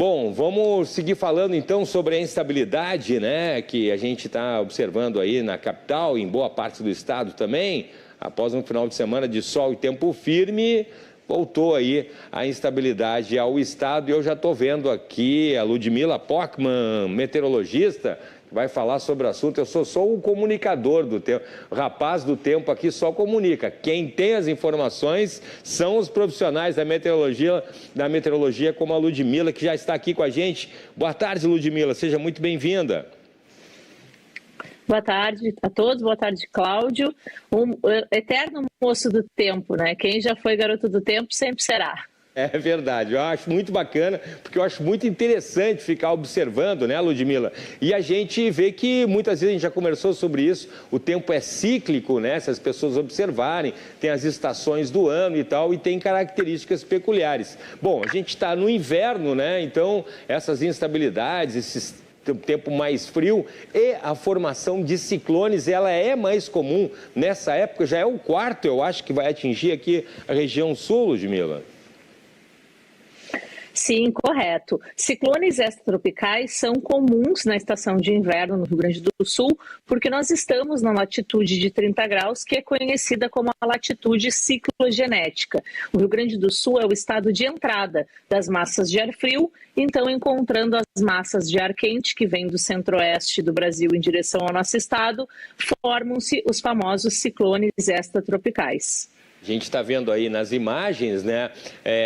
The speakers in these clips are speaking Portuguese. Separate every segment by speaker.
Speaker 1: Bom, vamos seguir falando então sobre a instabilidade, né, que a gente está observando aí na capital, em boa parte do estado também. Após um final de semana de sol e tempo firme, voltou aí a instabilidade ao estado. E eu já estou vendo aqui a Ludmila Pockmann, meteorologista, que vai falar sobre o assunto. Eu sou só o comunicador do tempo, o rapaz do tempo aqui só comunica. Quem tem as informações são os profissionais da meteorologia, como a Ludmila, que já está aqui com a gente. Boa tarde, Ludmila, seja muito bem-vinda.
Speaker 2: Boa tarde a todos, boa tarde, Cláudio. Um eterno moço do tempo, né? Quem já foi garoto do tempo sempre será.
Speaker 1: É verdade, eu acho muito bacana, porque eu acho muito interessante ficar observando, né, Ludmila? E a gente vê que muitas vezes a gente já conversou sobre isso, o tempo é cíclico, né? Se as pessoas observarem, tem as estações do ano e tal, e tem características peculiares. Bom, a gente está no inverno, né? Então, essas instabilidades, esses tempo mais frio e a formação de ciclones, ela é mais comum nessa época, já é o quarto, eu acho, que vai atingir aqui a região sul, Ludmila.
Speaker 2: Sim, correto. Ciclones extratropicais são comuns na estação de inverno no Rio Grande do Sul, porque nós estamos na latitude de 30 graus, que é conhecida como a latitude ciclogenética. O Rio Grande do Sul é o estado de entrada das massas de ar frio, então, encontrando as massas de ar quente que vêm do centro-oeste do Brasil em direção ao nosso estado, formam-se os famosos ciclones extratropicais.
Speaker 1: A gente está vendo aí nas imagens, né,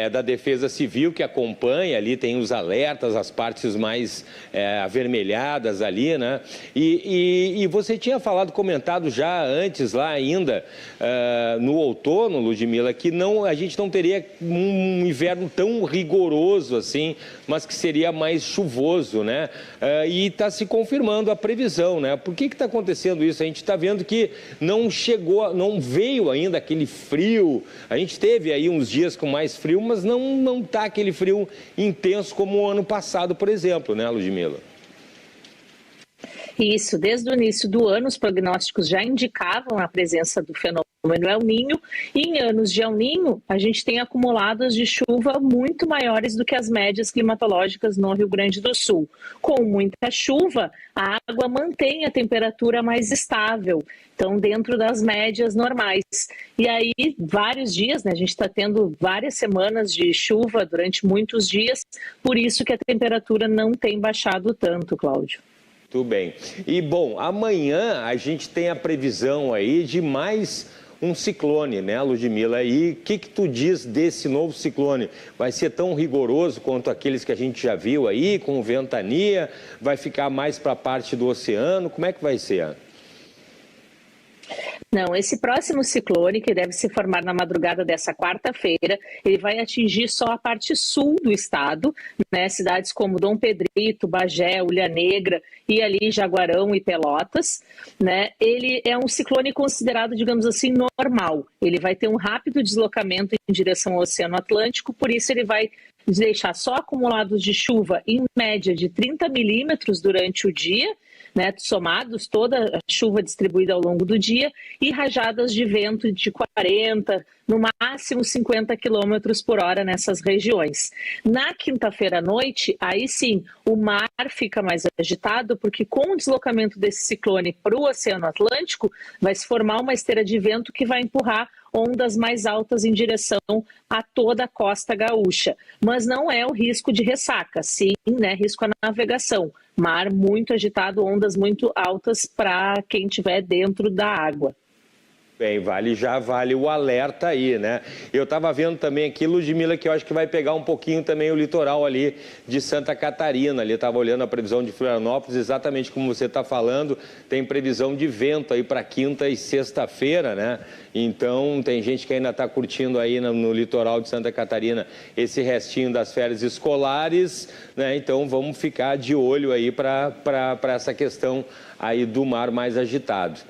Speaker 1: da Defesa Civil que acompanha ali, tem os alertas, as partes mais avermelhadas ali, né? E você tinha comentado já antes, lá ainda, no outono, Ludmila, que a gente não teria um inverno tão rigoroso assim, mas que seria mais chuvoso, né? E está se confirmando a previsão, né? Por que está acontecendo isso? A gente está vendo que não veio ainda aquele frio. A gente teve aí uns dias com mais frio, mas não está aquele frio intenso como o ano passado, por exemplo, né, Ludmila?
Speaker 2: Isso, desde o início do ano, os prognósticos já indicavam a presença do fenômeno El Niño, e em anos de El Niño, a gente tem acumulados de chuva muito maiores do que as médias climatológicas no Rio Grande do Sul. Com muita chuva, a água mantém a temperatura mais estável, então dentro das médias normais. E aí, vários dias, né, a gente está tendo várias semanas de chuva durante muitos dias, por isso que a temperatura não tem baixado tanto, Cláudio.
Speaker 1: Tudo bem. E, bom, amanhã a gente tem a previsão aí de mais um ciclone, né, Ludmila? E o que tu diz desse novo ciclone? Vai ser tão rigoroso quanto aqueles que a gente já viu aí, com ventania? Vai ficar mais para a parte do oceano? Como é que vai ser?
Speaker 2: Não, esse próximo ciclone, que deve se formar na madrugada dessa quarta-feira, ele vai atingir só a parte sul do estado, né? Cidades como Dom Pedrito, Bagé, Ulha Negra e ali Jaguarão e Pelotas, né? Ele é um ciclone considerado, digamos assim, normal. Ele vai ter um rápido deslocamento em direção ao Oceano Atlântico, por isso ele vai deixar só acumulados de chuva em média de 30 milímetros durante o dia, né, somados, toda a chuva distribuída ao longo do dia, e rajadas de vento de 40, no máximo 50 quilômetros por hora nessas regiões. Na quinta-feira à noite, aí sim, o mar fica mais agitado, porque com o deslocamento desse ciclone para o Oceano Atlântico, vai se formar uma esteira de vento que vai empurrar ondas mais altas em direção a toda a costa gaúcha. Mas não é o risco de ressaca, sim, né, risco à navegação. Mar muito agitado, ondas muito altas para quem estiver dentro da água.
Speaker 1: Bem, já vale o alerta aí, né? Eu estava vendo também aqui, Ludmila, que eu acho que vai pegar um pouquinho também o litoral ali de Santa Catarina. Ali estava olhando a previsão de Florianópolis, exatamente como você está falando, tem previsão de vento aí para quinta e sexta-feira, né? Então, tem gente que ainda está curtindo aí no litoral de Santa Catarina esse restinho das férias escolares, né? Então, vamos ficar de olho aí para essa questão aí do mar mais agitado.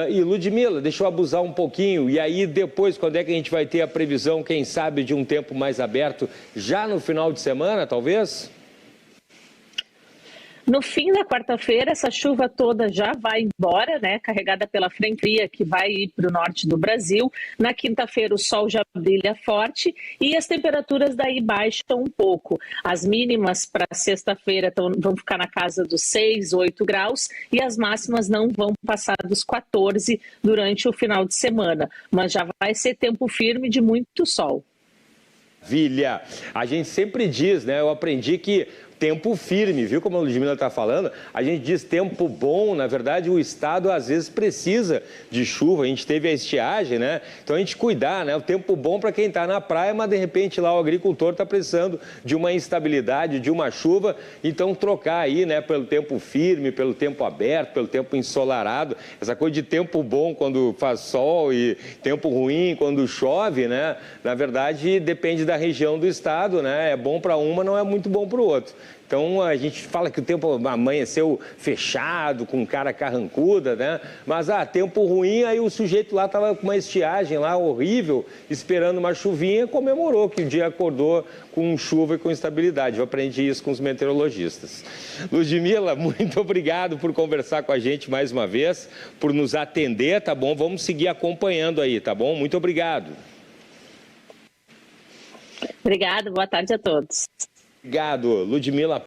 Speaker 1: E Ludmila, deixa eu abusar um pouquinho, e aí depois, quando é que a gente vai ter a previsão, quem sabe, de um tempo mais aberto, já no final de semana, talvez?
Speaker 2: No fim da quarta-feira, essa chuva toda já vai embora, né? Carregada pela frente fria que vai ir para o norte do Brasil. Na quinta-feira, o sol já brilha forte e as temperaturas daí baixam um pouco. As mínimas para sexta-feira vão ficar na casa dos 6, 8 graus e as máximas não vão passar dos 14 durante o final de semana. Mas já vai ser tempo firme de muito sol.
Speaker 1: Maravilha! A gente sempre diz, né? Eu aprendi que tempo firme, viu como a Ludmila está falando? A gente diz tempo bom, na verdade o estado às vezes precisa de chuva, a gente teve a estiagem, né? Então a gente cuidar, né? O tempo bom para quem está na praia, mas de repente lá o agricultor está precisando de uma instabilidade, de uma chuva, então trocar aí, né? Pelo tempo firme, pelo tempo aberto, pelo tempo ensolarado, essa coisa de tempo bom quando faz sol e tempo ruim quando chove, né? Na verdade depende da região do estado, né? É bom para uma, não é muito bom para o outro. Então, a gente fala que o tempo amanheceu fechado, com cara carrancuda, né? Mas, tempo ruim, aí o sujeito lá estava com uma estiagem lá horrível, esperando uma chuvinha, comemorou que o dia acordou com chuva e com instabilidade. Eu aprendi isso com os meteorologistas. Ludmila, muito obrigado por conversar com a gente mais uma vez, por nos atender, tá bom? Vamos seguir acompanhando aí, tá bom? Muito obrigado.
Speaker 2: Obrigada, boa tarde a todos.
Speaker 1: Obrigado, Ludmila.